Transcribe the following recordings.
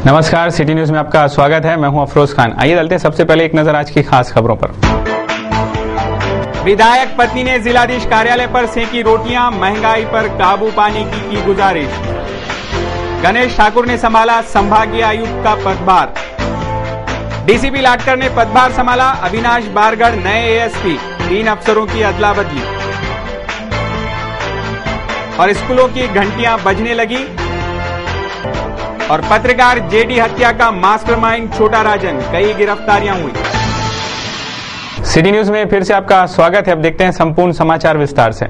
नमस्कार, city news में आपका स्वागत है। मैं हूं अफरोज खान। आइए डालते हैं सबसे पहले एक नजर आज की खास खबरों पर। विधायक पत्नी ने जिलाधीश कार्यालय पर सेंकी रोटियां, महंगाई पर काबू पाने की गुजारिश। गणेश ठाकुर ने संभाला संभागीय आयुक्त का पदभार। डीसीपी लाटकर ने पदभार संभाला, अविनाश बारगढ़ नए एएसपी। 3 अफसरों की अदला बदली और स्कूलों की घंटियां बजने लगी। और पत्रकार जेडी हत्या का मास्टरमाइंड छोटा राजन, कई गिरफ्तारियां हुई। सिटी न्यूज में फिर से आपका स्वागत है। अब देखते हैं संपूर्ण समाचार विस्तार से।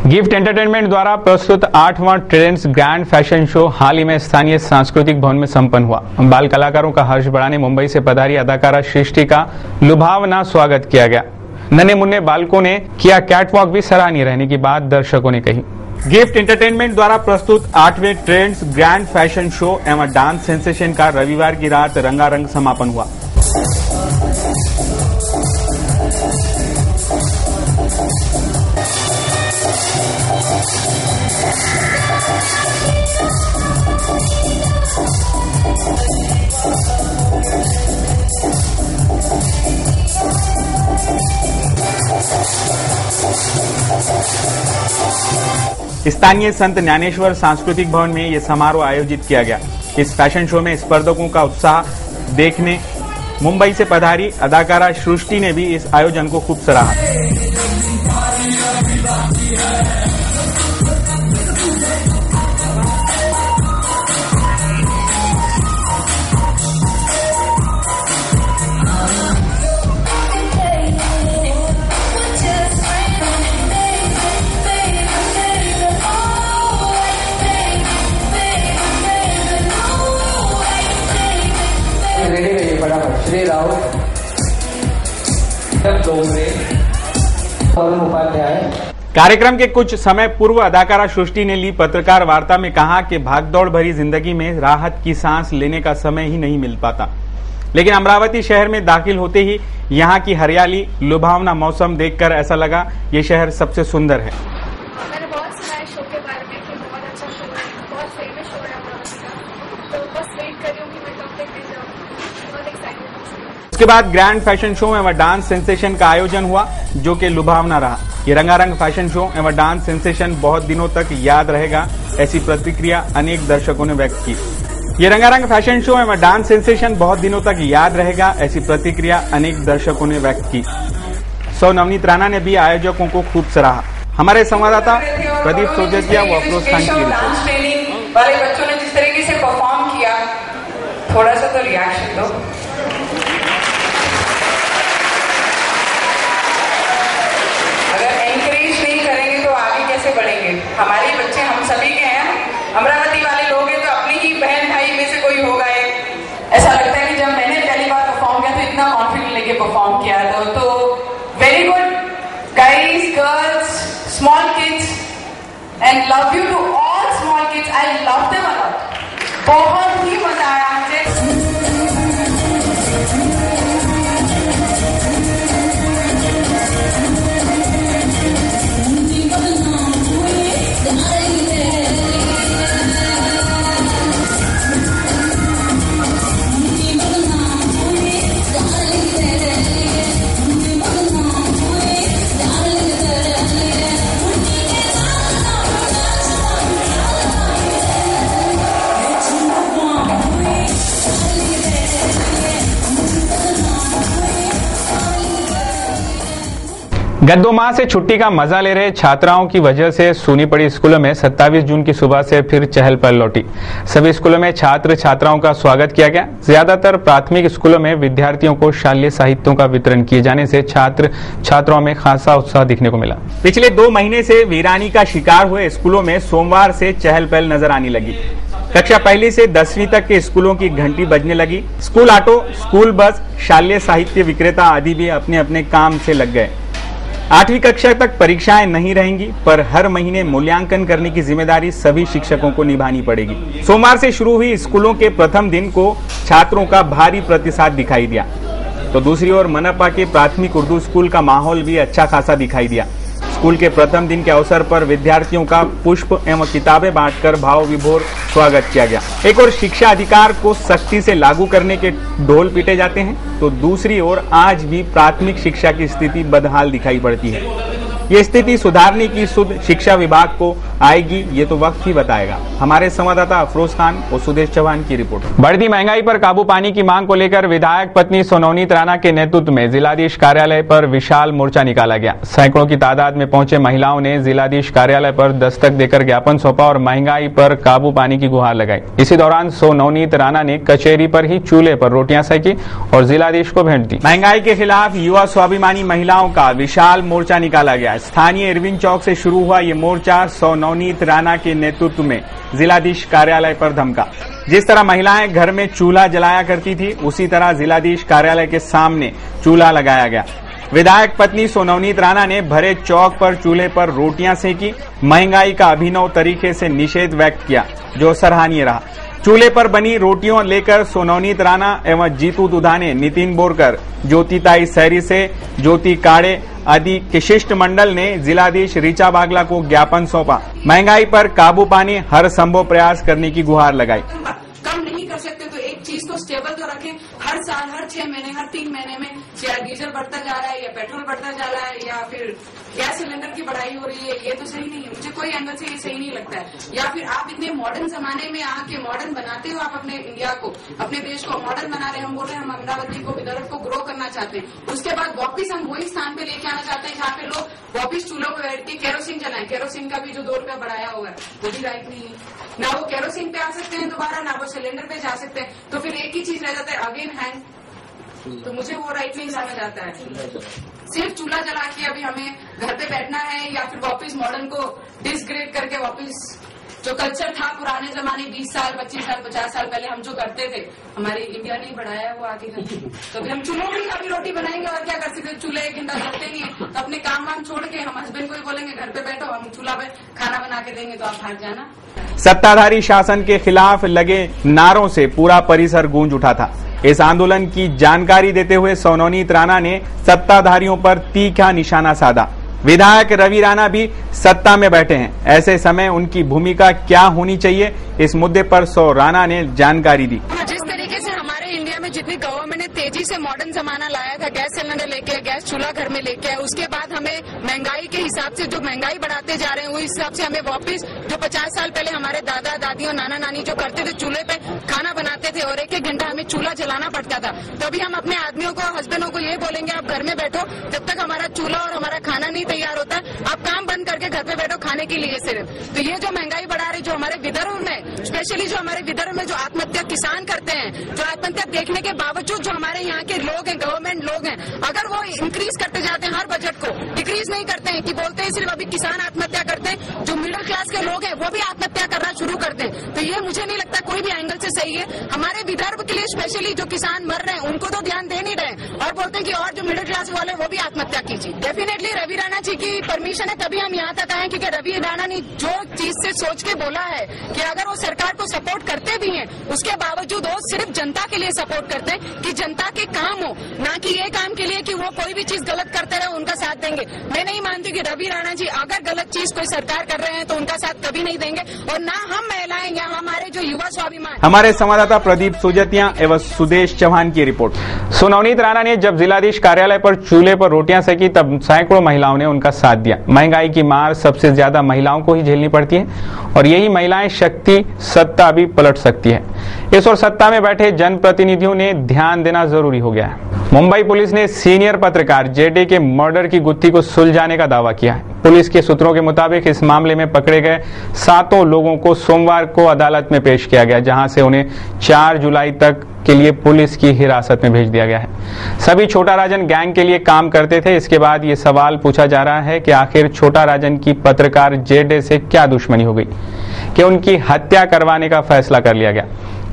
गिफ्ट एंटरटेनमेंट द्वारा प्रस्तुत 8वां ट्रेंड्स ग्रैंड फैशन शो हाल ही में स्थानीय सांस्कृतिक भवन में संपन्न हुआ। बाल कलाकारों का हर्ष बढ़ाने मुंबई से पधारी अदाकारा सृष्टि का लुभावना स्वागत किया गया। नन्हे मुन्ने बालकों ने किया कैटवॉक भी सराहनीय रहने की बात दर्शकों ने कही। गिफ्ट एंटरटेनमेंट द्वारा प्रस्तुत 8वें ट्रेंड्स ग्रैंड फैशन शो एवं डांस सेंसेशन का रविवार की रात रंगारंग समापन हुआ। स्थानीय संत ज्ञानेश्वर सांस्कृतिक भवन में यह समारोह आयोजित किया गया। इस फैशन शो में स्पर्धकों का उत्साह देखने मुंबई से पधारी अदाकारा सृष्टि ने भी इस आयोजन को खूब सराहा। श्री राव उपाध्याय। कार्यक्रम के कुछ समय पूर्व अदाकारा सृष्टि ने ली पत्रकार वार्ता में कहा कि भागदौड़ भरी जिंदगी में राहत की सांस लेने का समय ही नहीं मिल पाता, लेकिन अमरावती शहर में दाखिल होते ही यहाँ की हरियाली, लुभावना मौसम देखकर ऐसा लगा ये शहर सबसे सुंदर है। मैंने बहुत सुना है शो के बारे में कि बहुत अच्छा शो है, बहुत फेमस शो है अमरावती का, तो बस वेट कर रही हूँ कि मैं कब तक देख जाऊँ। बहुत एक्साइटेड हूँ। उसके बाद ग्रैंड फैशन शो एवं डांस सेंसेशन का आयोजन हुआ, जो कि लुभावना रहा। ये रंगारंग फैशन शो एवं डांस सेंसेशन बहुत दिनों तक याद रहेगा, ऐसी प्रतिक्रिया अनेक दर्शकों ने व्यक्त की। ये रंगारंग फैशन शो एवं डांस सेंसेशन बहुत दिनों तक याद रहेगा, ऐसी प्रतिक्रिया अनेक दर्शकों ने व्यक्त की। सौ नवनीत राणा ने भी आयोजकों को खूब सराहा। हमारे संवाददाता प्रदीप सोजतिया व अफरोज खान की डांस ट्रेनिंग वाले बच्चों ने जिस तरीके से परफॉर्म किया, थोड़ा सा तो रिएक्शन दो। बढ़ेंगे हमारे बच्चे, हम सभी के हैं, अमरावती वाले लोग हैं, तो अपनी ही बहन भाई में से कोई होगा एक। ऐसा लगता है कि जब मैंने पहली बार परफॉर्म किया तो इतना कॉन्फिडेंट लेके परफॉर्म किया था। तो very good guys, girls, small kids, and love you to all small kids. I love them a lot. बहुत ही मजा आया मुझे। गत 2 माह से छुट्टी का मजा ले रहे छात्राओं की वजह से सूनी पड़ी स्कूलों में 27 जून की सुबह से फिर चहल पहल लौटी। सभी स्कूलों में छात्र छात्राओं का स्वागत किया गया। ज्यादातर प्राथमिक स्कूलों में विद्यार्थियों को शालेय साहित्यों का वितरण किए जाने से छात्र छात्राओं में खासा उत्साह दिखने को मिला। पिछले 2 महीने से वीरानी का शिकार हुए स्कूलों में सोमवार से चहल पहल नजर आने लगी। कक्षा 1 से 10वीं तक के स्कूलों की घंटी बजने लगी। स्कूल ऑटो, स्कूल बस, शालेय साहित्य विक्रेता आदि भी अपने अपने काम से लग गए। 8वीं कक्षा तक परीक्षाएं नहीं रहेंगी, पर हर महीने मूल्यांकन करने की जिम्मेदारी सभी शिक्षकों को निभानी पड़ेगी। सोमवार से शुरू हुई स्कूलों के प्रथम दिन को छात्रों का भारी प्रतिसाद दिखाई दिया, तो दूसरी ओर मनपा के प्राथमिक उर्दू स्कूल का माहौल भी अच्छा खासा दिखाई दिया। स्कूल के प्रथम दिन के अवसर पर विद्यार्थियों का पुष्प एवं किताबें बांटकर भाव विभोर स्वागत किया गया। एक और शिक्षा अधिकार को सख्ती से लागू करने के ढोल पीटे जाते हैं, तो दूसरी ओर आज भी प्राथमिक शिक्षा की स्थिति बदहाल दिखाई पड़ती है। ये स्थिति सुधारने की सुध शिक्षा विभाग को आएगी, ये तो वक्त ही बताएगा। हमारे संवाददाता अफरोज खान और सुदेश चौहान की रिपोर्ट। बढ़ती महंगाई पर काबू पाने की मांग को लेकर विधायक पत्नी सोनवनीत राणा के नेतृत्व में जिलाधीश कार्यालय पर विशाल मोर्चा निकाला गया। सैकड़ों की तादाद में पहुंचे महिलाओं ने जिलाधीश कार्यालय पर दस्तक देकर ज्ञापन सौंपा और महंगाई पर काबू पाने की गुहार लगाई। इसी दौरान सोनवनीत राणा ने कचहरी पर ही चूल्हे पर रोटियां सेकी और जिलाधीश को भेंट दी। महंगाई के खिलाफ युवा स्वाभिमानी महिलाओं का विशाल मोर्चा निकाला गया। स्थानीय इरविन चौक से शुरू हुआ ये मोर्चा सोनवनीत राणा के नेतृत्व में जिलाधीश कार्यालय पर धमका। जिस तरह महिलाएं घर में चूल्हा जलाया करती थी, उसी तरह जिलाधीश कार्यालय के सामने चूल्हा लगाया गया। विधायक पत्नी सोनवनीत राणा ने भरे चौक पर चूल्हे पर रोटियां सेकी। महंगाई का अभिनव तरीके से निषेध व्यक्त किया, जो सराहनीय रहा। चूल्हे पर बनी रोटियों लेकर सोनवनीत राणा एवं जीतू दुधाने, नितिन बोरकर, ज्योतिताई सहरी से, ज्योति काड़े आदि के शिष्टमंडल ने जिलाधीश ऋचा बागला को ज्ञापन सौंपा। महंगाई पर काबू पाने हर संभव प्रयास करने की गुहार लगाई। कम नहीं कर सकते तो एक चीज को स्टेबल तो रखें। हर साल, हर 6 महीने, हर 3 महीने में या डीजल बढ़ता जा रहा है या पेट्रोल बढ़ता जा रहा है या फिर गैस सिलेंडर की बढ़ाई हो रही है, ये तो सही नहीं है। मुझे कोई एंगल से ये सही नहीं लगता है। या फिर आप इतने मॉडर्न जमाने में आके मॉडर्न बनाते हो, आप अपने इंडिया को, अपने देश को मॉडर्न बना रहे हैं। हम बोल रहे हैं हम अमरावती को, विदर्भ को ग्रो करना चाहते हैं। उसके बाद वापिस हम वही स्थान पे लेके आना चाहते हैं जहाँ पे लोग वापिस चूल्हों पर बैठ के केरोसिन जलाएं। केरोसिन का भी जो 2 रुपया बढ़ाया हुआ है वो भी राइट नहीं है। ना वो केरोसिन पे आ सकते हैं दोबारा, ना वो सिलेंडर पे जा सकते हैं। तो फिर एक ही चीज रह जाता है, अगेन हैंड। तो मुझे वो राइट नहीं समझ आता है। सिर्फ चूल्हा जला के अभी हमें घर पे बैठना है या फिर वापस मॉडर्न को डिसग्रेड करके वापस जो कल्चर था पुराने जमाने 20 साल, 25 साल, 50 साल पहले हम जो करते थे, हमारी इंडिया ने बढ़ाया है वो आगे करके। तो फिर हम चूल्हों में अभी रोटी बनाएंगे और क्या कर सकते। चूल्हे 1 घंटा जलते नहीं है, तो अपने काम वाम छोड़ के हम हस्बैंड को ही बोलेंगे घर पे बैठो, हम चूल्हा पे खाना बना के देंगे, तो आप भाग जाना। सत्ताधारी शासन के खिलाफ लगे नारों से पूरा परिसर गूंज उठा था। इस आंदोलन की जानकारी देते हुए सोनवनीत राणा ने सत्ताधारियों पर तीखा निशाना साधा। विधायक रवि राणा भी सत्ता में बैठे हैं, ऐसे समय उनकी भूमिका क्या होनी चाहिए, इस मुद्दे पर सो राणा ने जानकारी दी। जिस तरीके से हमारे इंडिया में जितनी गवर्नमेंट ने तेजी से मॉडर्न जमाना लाया था, गैस सिलेंडर लेके, गैस चूल्हा घर में लेके आए, उसके बाद हमें महंगाई के हिसाब से जो महंगाई बढ़ाते जा रहे हैं, उस हिसाब से हमें वापस जो 50 साल पहले हमारे दादा दादी और नाना नानी जो करते थे, चूल्हे पे खाना बनाते थे और 1-1 घंटा हमें चूल्हा जलाना पड़ता था। तो अभी हम अपने आदमियों को, हस्बैंडों को ये बोलेंगे आप घर में बैठो, जब तक हमारा चूल्हा और हमारा खाना नहीं तैयार होता, आप काम बंद करके घर पे बैठो खाने के लिए सिर्फ। तो ये जो महंगाई बढ़ा रही, जो हमारे विदर्भ में, स्पेशली जो हमारे विदर्भ में जो आत्महत्या किसान करते हैं, जो आत्महत्या देखने के बावजूद जो हमारे यहाँ के लोग हैं, गवर्नमेंट लोग हैं, अगर वो इंक्रीज करते जाते हैं हर बजट को, डिक्रीज नहीं करते हैं कि बोलते हैं सिर्फ अभी किसान आत्महत्या करते हैं, जो मिडिल क्लास के लोग हैं वो भी आत्महत्या करना शुरू करते हैं, तो ये मुझे नहीं लगता कोई भी एंगल से सही है। हमारे विदर्भ के लिए स्पेशली जो किसान मर रहे हैं उनको तो ध्यान दे नहीं रहे और बोलते हैं कि और जो मिडिल क्लास वाले वो भी आत्महत्या कीजिए। डेफिनेटली रवि राणा जी की परमिशन है तभी हम यहाँ तक आए, क्योंकि रवि राणा ने जो चीज से सोच के बोला है कि अगर वो सरकार को सपोर्ट करते भी हैं, उसके बावजूद वो सिर्फ जनता के लिए सपोर्ट करते हैं कि जनता के काम हो, ना कि ये काम के लिए कि वो कोई भी चीज गलत करते रहे उनका साथ देंगे। मैं नहीं मानती कि रवि राणा जी अगर गलत चीज कोई सरकार कर रहे हैं तो उनका साथ कभी नहीं देंगे, और ना हम महिलाएं या हमारे जो युवा स्वाभिमान। हमारे संवाददाता प्रदीप सुजतिया एवं सुदेश चौहान की रिपोर्ट। सोनवनीत राणा ने जब जिलाधीश कार्यालय पर चूल्हे पर रोटियां सेकी, तब सैकड़ों महिलाओं ने उनका साथ दिया। महंगाई की मार सबसे ज्यादा महिलाओं को ही झेलनी पड़ती है और यही महिलाएं शक्ति, सत्ता भी पलट सकती है। इस और सत्ता में बैठे जनप्रतिनिधियों ने ध्यान देना जरूरी हो गया है। मुंबई पुलिस ने सीनियर पत्रकार जेडे के मर्डर की गुत्थी को सुलझाने का दावा किया है। पुलिस के सूत्रों के मुताबिक इस मामले में पकड़े गए 7 लोगों को सोमवार को अदालत में पेश किया गया, जहां से उन्हें 4 जुलाई तक के लिए पुलिस की हिरासत में भेज दिया गया है। सभी छोटा राजन गैंग के लिए काम करते थे। इसके बाद ये सवाल पूछा जा रहा है कि आखिर छोटा राजन की पत्रकार जेडे से क्या दुश्मनी हो गई कि उनकी हत्या करवाने का फैसला कर लिया गया।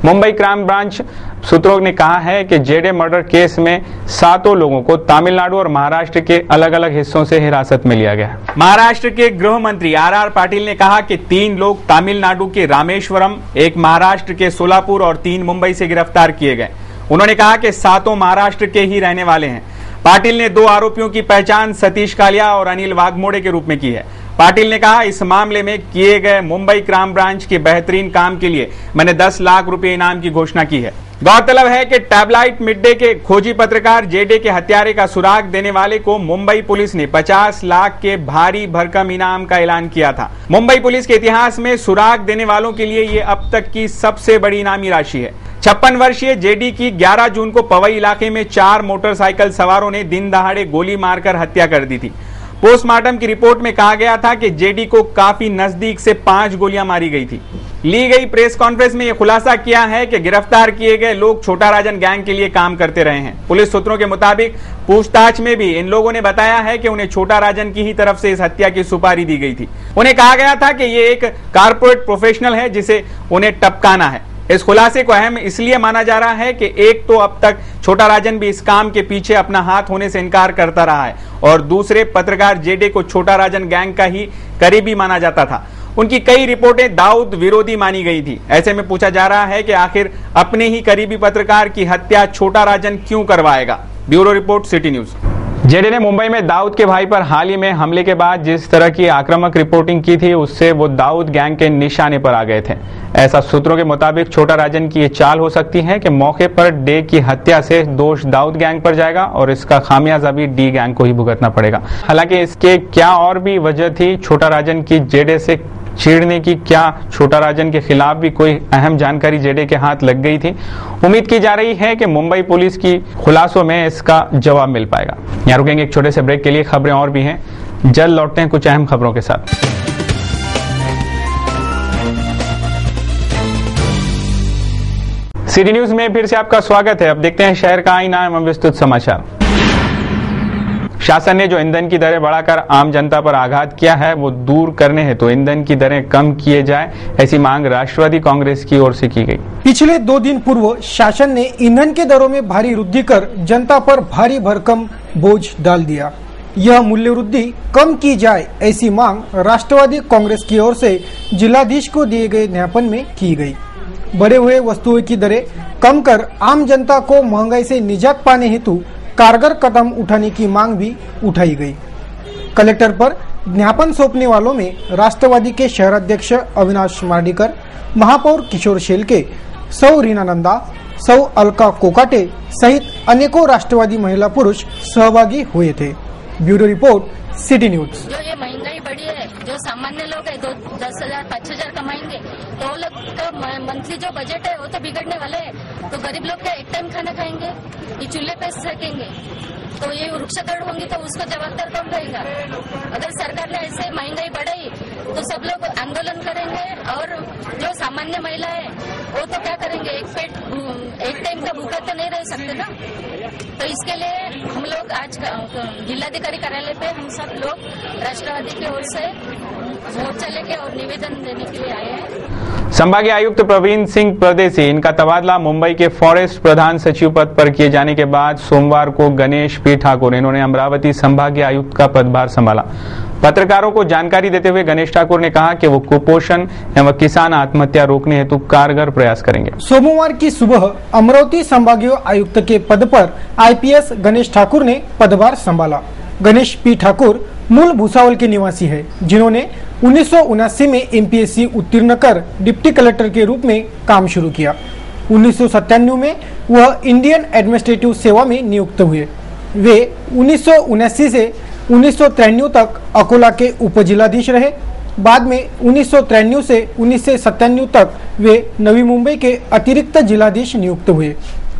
मुंबई क्राइम ब्रांच सूत्रों ने कहा है कि जेडे मर्डर केस में 7 लोगों को तमिलनाडु और महाराष्ट्र के अलग अलग हिस्सों से हिरासत में लिया गया। महाराष्ट्र के गृह मंत्री आर पाटिल ने कहा कि 3 लोग तमिलनाडु के रामेश्वरम, 1 महाराष्ट्र के सोलापुर और 3 मुंबई से गिरफ्तार किए गए। उन्होंने कहा कि 7 महाराष्ट्र के ही रहने वाले हैं। पाटिल ने 2 आरोपियों की पहचान सतीश कालिया और अनिल वाघमोड़े के रूप में की है। पाटिल ने कहा, इस मामले में किए गए मुंबई क्राइम ब्रांच के बेहतरीन काम के लिए मैंने 10 लाख रुपए इनाम की घोषणा की है। गौरतलब है कि टैबलाइट मिडडे के खोजी पत्रकार जेडे के हत्यारे का सुराग देने वाले को मुंबई पुलिस ने 50 लाख के भारी भरकम इनाम का ऐलान किया था। मुंबई पुलिस के इतिहास में सुराग देने वालों के लिए ये अब तक की सबसे बड़ी इनामी राशि है। 56 वर्षीय जेडी की 11 जून को पवई इलाके में 4 मोटरसाइकिल सवारों ने दिन दहाड़े गोली मारकर हत्या कर दी थी। पोस्टमार्टम की रिपोर्ट में कहा गया था कि जेडी को काफी नजदीक से 5 गोलियां मारी गई थी। ली गई प्रेस कॉन्फ्रेंस में यह खुलासा किया है कि गिरफ्तार किए गए लोग छोटा राजन गैंग के लिए काम करते रहे हैं। पुलिस सूत्रों के मुताबिक पूछताछ में भी इन लोगों ने बताया है कि उन्हें छोटा राजन की ही तरफ से इस हत्या की सुपारी दी गई थी। उन्हें कहा गया था कि ये एक कारपोरेट प्रोफेशनल है जिसे उन्हें टपकाना है। इस खुलासे को अहम इसलिए माना जा रहा है कि एक तो अब तक छोटा राजन भी इस काम के पीछे अपना हाथ होने से इनकार करता रहा है और दूसरे पत्रकार जेडे को छोटा राजन गैंग का ही करीबी माना जाता था। उनकी कई रिपोर्टें दाऊद विरोधी मानी गई थी। ऐसे में पूछा जा रहा है कि आखिर अपने ही करीबी पत्रकार की हत्या छोटा राजन क्यों करवाएगा। Bureau report, city news. जेडे ने मुंबई में दाऊद के भाई पर हाल ही में हमले के बाद जिस तरह की आक्रामक रिपोर्टिंग की थी, उससे वो दाऊद गैंग के निशाने पर आ गए थे। ऐसा सूत्रों के मुताबिक छोटा राजन की ये चाल हो सकती है कि मौके पर डे की हत्या से दोष दाऊद गैंग पर जाएगा और इसका खामियाजा भी डी गैंग को ही भुगतना पड़ेगा। हालांकि इसके क्या और भी वजह थी छोटा राजन की जेडे से छेड़ने की, क्या छोटा राजन के खिलाफ भी कोई अहम जानकारी जेडे के हाथ लग गई थी? उम्मीद की जा रही है कि मुंबई पुलिस की खुलासों में इसका जवाब मिल पाएगा। यहाँ रुकेंगे एक छोटे से ब्रेक के लिए, खबरें और भी हैं, जल्द लौटते हैं कुछ अहम खबरों के साथ। सिटी न्यूज में फिर से आपका स्वागत है। अब देखते हैं शहर का आईना एवं विस्तृत समाचार। शासन ने जो ईंधन की दरें बढ़ाकर आम जनता पर आघात किया है, वो दूर करने हेतु ईंधन की दरें कम किए जाए, ऐसी मांग राष्ट्रवादी कांग्रेस की ओर से की गई। पिछले 2 दिन पूर्व शासन ने ईंधन के दरों में भारी वृद्धि कर जनता पर भारी भरकम बोझ डाल दिया। यह मूल्य वृद्धि कम की जाए, ऐसी मांग राष्ट्रवादी कांग्रेस की ओर से जिलाधीश को दिए गए ज्ञापन में की गई। बढ़े हुए वस्तुओं की दरें कम कर आम जनता को महंगाई से निजात पाने हेतु कारगर कदम उठाने की मांग भी उठाई गई। कलेक्टर पर ज्ञापन सौंपने वालों में राष्ट्रवादी के शहराध्यक्ष अविनाश मार्डीकर, महापौर किशोर शेलके, सौ रीना नंदा, सौ अलका कोकाटे सहित अनेकों राष्ट्रवादी महिला पुरुष सहभागी हुए थे। Bureau report, city news. जो ये महंगाई बढ़ी है, जो सामान्य लोग है 10,000 5,000 कमाएंगे तो वो लोग का मंथली जो बजट है वो तो बिगड़ने वाले है। तो गरीब लोग क्या एक टाइम खाना खाएंगे? ये चूल्हे पे सकेंगे तो ये वृक्षतोड़ होंगी तो उसको जवाबदार कौन रहेगा? अगर सरकार ने ऐसे महंगाई बढ़ाई तो सब लोग आंदोलन करेंगे और जो सामान्य महिला है वो तो क्या करेंगे? एक टाइम का भूखा तो नहीं रह सकते ना। तो इसके लिए हम लोग आज जिलाधिकारी कार्यालय पे हम सब लोग राष्ट्रवादी की ओर से मोर्चा लेके और निवेदन देने के लिए आए हैं। संभागीय आयुक्त प्रवीण सिंह परदेसी, इनका तबादला मुंबई के फॉरेस्ट प्रधान सचिव पद पर किए जाने के बाद सोमवार को गणेश पी ठाकुर, इन्होंने अमरावती संभागीय आयुक्त का पदभार संभाला। पत्रकारों को जानकारी देते हुए गणेश ठाकुर ने कहा कि वो कुपोषण एवं किसान आत्महत्या रोकने हेतु कारगर प्रयास करेंगे। सोमवार की सुबह अमरावती संभागीय आयुक्त के पद पर आईपीएस गणेश ठाकुर ने पदभार संभाला। गणेश पी ठाकुर मूल भूसावल के निवासी है, जिन्होंने 1979 में एमपीएससी उत्तीर्ण कर डिप्टी कलेक्टर के रूप में काम शुरू किया। 1997 में वह इंडियन एडमिनिस्ट्रेटिव सेवा में नियुक्त हुए। वे 1979 से 1993 तक अकोला के उपजिलाधीश रहे। बाद में 1993 से 1997 तक वे नवी मुंबई के अतिरिक्त जिलाधीश नियुक्त हुए।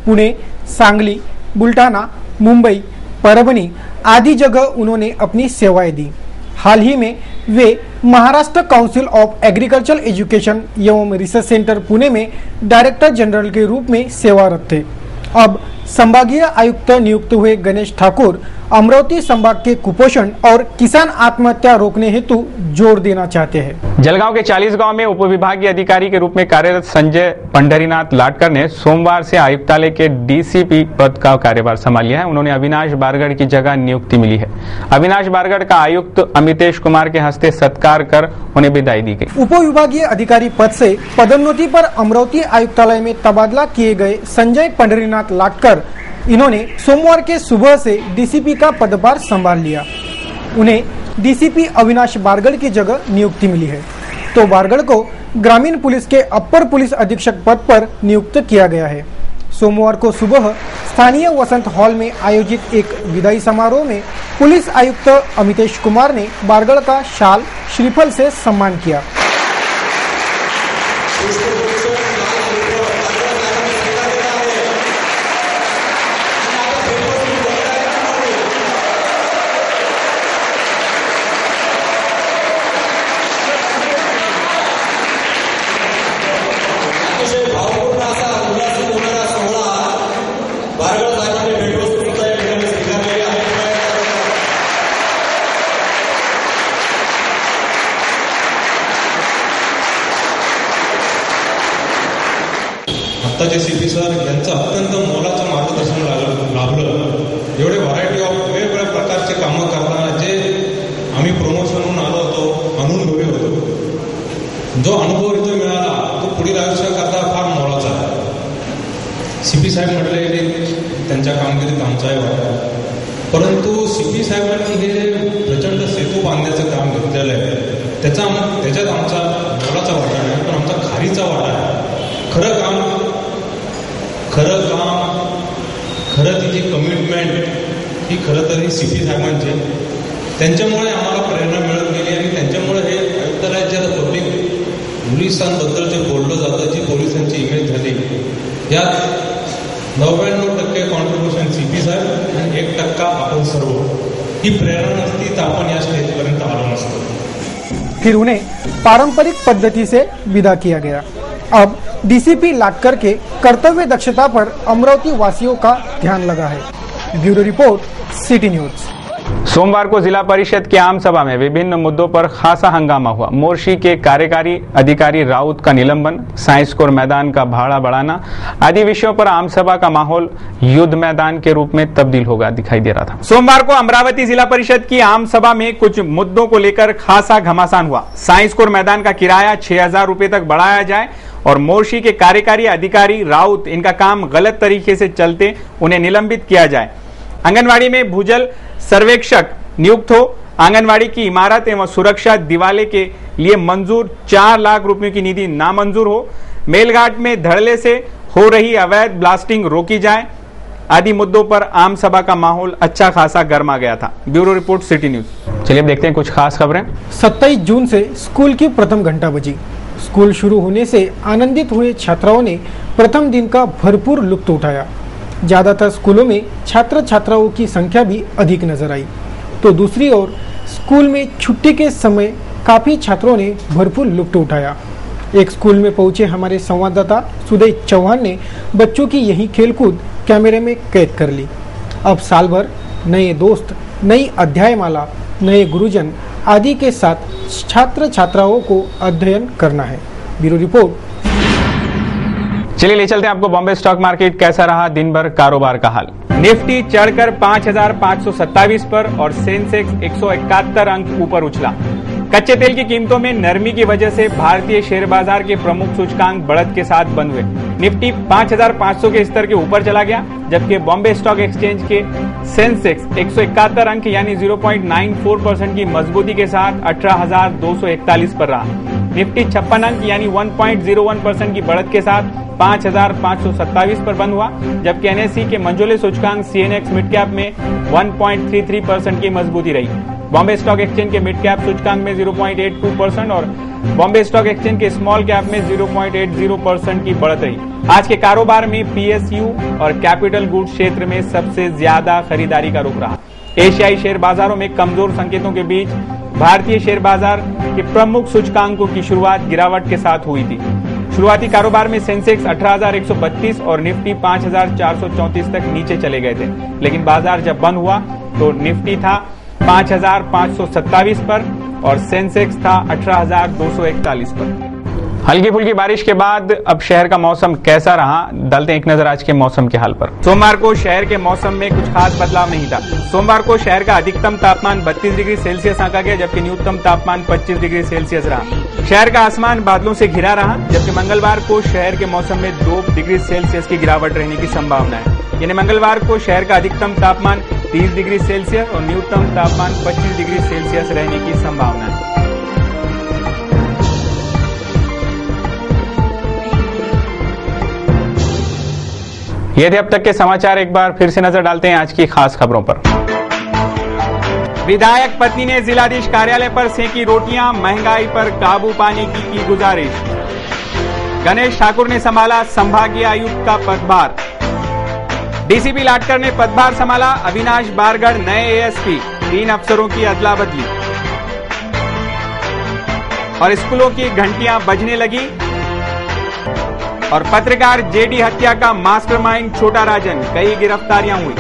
पुणे, सांगली, बुल्ढाना, मुंबई, परभनी आदि जगह उन्होंने अपनी सेवाएं दी। हाल ही में वे Maharashtra council of agriculture education एवं रिसर्च सेंटर पुणे में डायरेक्टर जनरल के रूप में सेवारत थे। अब संभागीय आयुक्त नियुक्त हुए गणेश ठाकुर अमरावती संभाग के कुपोषण और किसान आत्महत्या रोकने हेतु जोर देना चाहते हैं। जलगांव के 40 गांव में उपविभागीय अधिकारी के रूप में कार्यरत संजय पंढरीनाथ लाटकर ने सोमवार से आयुक्तालय के डीसीपी पद का कार्यभार संभाल लिया है। उन्होंने अविनाश बारगढ़ की जगह नियुक्ति मिली है। अविनाश बारगढ़ का आयुक्त अमितेश कुमार के हस्ते सत्कार कर उन्हें विदाई दी गई। उपविभागीय अधिकारी पद से पदोन्नति पर अमरावती आयुक्तालय में तबादला किए गए संजय पंढरीनाथ लाटकर इन्होंने सोमवार के सुबह से डीसीपी का पदभार संभाल लिया। उन्हें डीसीपी अविनाश बारगड़ की जगह नियुक्ति मिली है, तो बारगड़ को ग्रामीण पुलिस के अपर पुलिस अधीक्षक पद पर नियुक्त किया गया है। सोमवार को सुबह स्थानीय वसंत हॉल में आयोजित एक विदाई समारोह में पुलिस आयुक्त अमितेश कुमार ने बारगड़ का शाल श्रीफल से सम्मान किया। आत्ताचे सीपी सर यांचं अत्यंत मोलाचं मार्गदर्शन लाभलं। एवढे व्हरायटी ऑफ वेगवेगळ्या प्रकारचे कामं करताना जे आम्ही प्रमोशनहून आलो होतो, अनुभवी होतो, जो अनुभव इथे मिळाला तो पुढील आयुष्याकरता फार मोलाचा आहे। सीपी साहेब म्हटले की त्यांच्या कामगिरीत आमचाही वाटा आहे, परंतु सीपी साहेबांनी हे प्रचंड सेतू बांधण्याचं काम घेतलेलं आहे, त्याच्यात आमचा मोलाचा वाटा नाही, पण आमचा खारीचा वाटा आहे। खरं काम, खरं तिची कमिटमेंट ही खरं तर ही सीपी साहेबांची, त्यांच्यामुळे आम्हाला प्रेरणा मिळत गेली आणि त्यांच्यामुळे हे आयुक्त राज्यात पब्लिक पोलिसांबद्दल जे बोललं जातं, जी पोलिसांची इमेज झाली, यात 99% कॉन्ट्रीब्युशन सीपी साहेब आणि 1% आपण सर्व। ही प्रेरणा नसती तर आपण या स्टेजपर्यंत आलो नसतो। फिर उन्हें पारंपरिक पद्धति से विदा किया गया। अब डीसीपी लाटकर के कर्तव्य दक्षता पर अमरावती वासियों का ध्यान लगा है। Bureau report, city news. सोमवार को जिला परिषद की आम सभा में विभिन्न मुद्दों पर खासा हंगामा हुआ। मोर्शी के कार्यकारी अधिकारी राउत का निलंबन, साइंस कोर मैदान का भाड़ा बढ़ाना आदि विषयों पर आम सभा का माहौल युद्ध मैदान के रूप में तब्दील होगा दिखाई दे रहा था। सोमवार को अमरावती जिला परिषद की आम सभा में कुछ मुद्दों को लेकर खासा घमासान हुआ। साइंस कोर मैदान का किराया 6000 रुपए तक बढ़ाया जाए और मोर्शी के कार्यकारी अधिकारी राउत इनका काम गलत तरीके से चलते उन्हें निलंबित किया जाए। आंगनवाड़ी में भूजल सर्वेक्षक नियुक्त हो। आंगनवाड़ी की इमारत एवं सुरक्षा दिवाले के लिए मंजूर 4 लाख रुपयों की निधि नामंजूर हो। मेलघाट में धड़ल्ले से हो रही अवैध ब्लास्टिंग रोकी जाए आदि मुद्दों पर आम सभा का माहौल अच्छा खासा गर्मा गया था। Bureau report, city news. चलिए अब देखते हैं कुछ खास खबरें। 27 जून से स्कूल की प्रथम घंटा बजी। स्कूल शुरू होने से आनंदित हुए छात्राओं ने प्रथम दिन का भरपूर लुत्फ उठाया। ज्यादातर स्कूलों में छात्र छात्राओं की संख्या भी अधिक नजर आई, तो दूसरी ओर स्कूल में छुट्टी के समय काफी छात्रों ने भरपूर लुत्फ उठाया। एक स्कूल में पहुंचे हमारे संवाददाता सुदेश चौहान ने बच्चों की यही खेलकूद कैमरे में कैद कर ली। अब साल भर नए दोस्त, नई अध्यायमाला, नए गुरुजन आदि के साथ छात्र छात्राओं को अध्ययन करना है। Bureau report. चलिए ले चलते हैं आपको बॉम्बे स्टॉक मार्केट कैसा रहा दिन भर कारोबार का हाल। निफ्टी चढ़कर 5527 पर और सेंसेक्स 171 अंक ऊपर उछला। कच्चे तेल की कीमतों में नरमी की वजह से भारतीय शेयर बाजार के प्रमुख सूचकांक बढ़त के साथ बंद हुए। निफ्टी 5500 के स्तर के ऊपर चला गया, जबकि बॉम्बे स्टॉक एक्सचेंज के सेंसेक्स 171 अंक यानी 0.94% की मजबूती के साथ 18,241 पर रहा। निफ्टी 56 अंक यानी 1.01% की बढ़त के साथ 5,527 पर बंद हुआ, जबकि एनएसई के मंझोले सूचकांक सीएनएक्स मिड कैप में 1.33% की मजबूती रही। बॉम्बे स्टॉक एक्सचेंज के मिड कैप सूचकांक में 0.82% और बॉम्बे स्टॉक एक्सचेंज के स्मॉल कैप में 0.80% की बढ़त रही। आज के कारोबार में पीएसयू और कैपिटल गुड्स क्षेत्र में सबसे ज्यादा खरीदारी का रुख रहा। एशियाई शेयर बाजारों में कमजोर संकेतों के बीच भारतीय शेयर बाजार के प्रमुख सूचकांकों की शुरुआत गिरावट के साथ हुई थी। शुरुआती कारोबार में सेंसेक्स 18,132 और निफ्टी 5,434 तक नीचे चले गए थे, लेकिन बाजार जब बंद हुआ तो निफ्टी था 5,527 पर और सेंसेक्स था 18,241 पर। हल्की फुल्की बारिश के बाद अब शहर का मौसम कैसा रहा, डालते हैं एक नजर आज के मौसम के हाल पर। सोमवार को शहर के मौसम में कुछ खास बदलाव नहीं था। सोमवार को शहर का अधिकतम तापमान 32 डिग्री सेल्सियस आंका गया, जबकि न्यूनतम तापमान 25 डिग्री सेल्सियस रहा। शहर का आसमान बादलों से घिरा रहा, जबकि मंगलवार को शहर के मौसम में 2 डिग्री सेल्सियस की गिरावट रहने की संभावना है। यानी मंगलवार को शहर का अधिकतम तापमान 30 डिग्री सेल्सियस और न्यूनतम तापमान 25 डिग्री सेल्सियस रहने की संभावना है। ये थे अब तक के समाचार। एक बार फिर से नजर डालते हैं आज की खास खबरों पर। विधायक पत्नी ने जिलाधीश कार्यालय पर सेंकी रोटियां, महंगाई पर काबू पाने की गुजारिश। गणेश ठाकुर ने संभाला संभागीय आयुक्त का पदभार। डीसीपी लाटकर ने पदभार संभाला, अविनाश बारगढ़ नए एएसपी, 3 अफसरों की अदला बदली। और स्कूलों की घंटियां बजने लगी। और पत्रकार जेडी हत्या का मास्टरमाइंड छोटा राजन, कई गिरफ्तारियां हुई।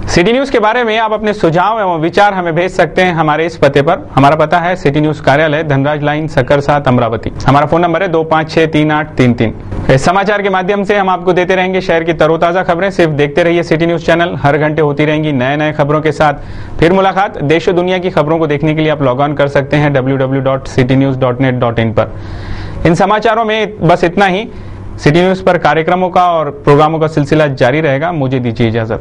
सिटी न्यूज के बारे में आप अपने सुझाव एवं विचार हमें भेज सकते हैं हमारे इस पते पर। हमारा पता है सिटी न्यूज कार्यालय, धनराज लाइन, सक्कर 7, अमरावती। हमारा फोन नंबर है 25633833। इस समाचार के माध्यम से हम आपको देते रहेंगे शहर की तरोताजा खबरें। सिर्फ देखते रहिए सिटी न्यूज चैनल, हर घंटे होती रहेंगी नए नए खबरों के साथ। फिर मुलाकात। देश और दुनिया की खबरों को देखने के लिए आप लॉग ऑन कर सकते हैं www.citynews.net.in पर। इन समाचारों में बस इतना ही। सिटी न्यूज पर कार्यक्रमों का और प्रोग्रामों का सिलसिला जारी रहेगा। मुझे दीजिए इजाजत।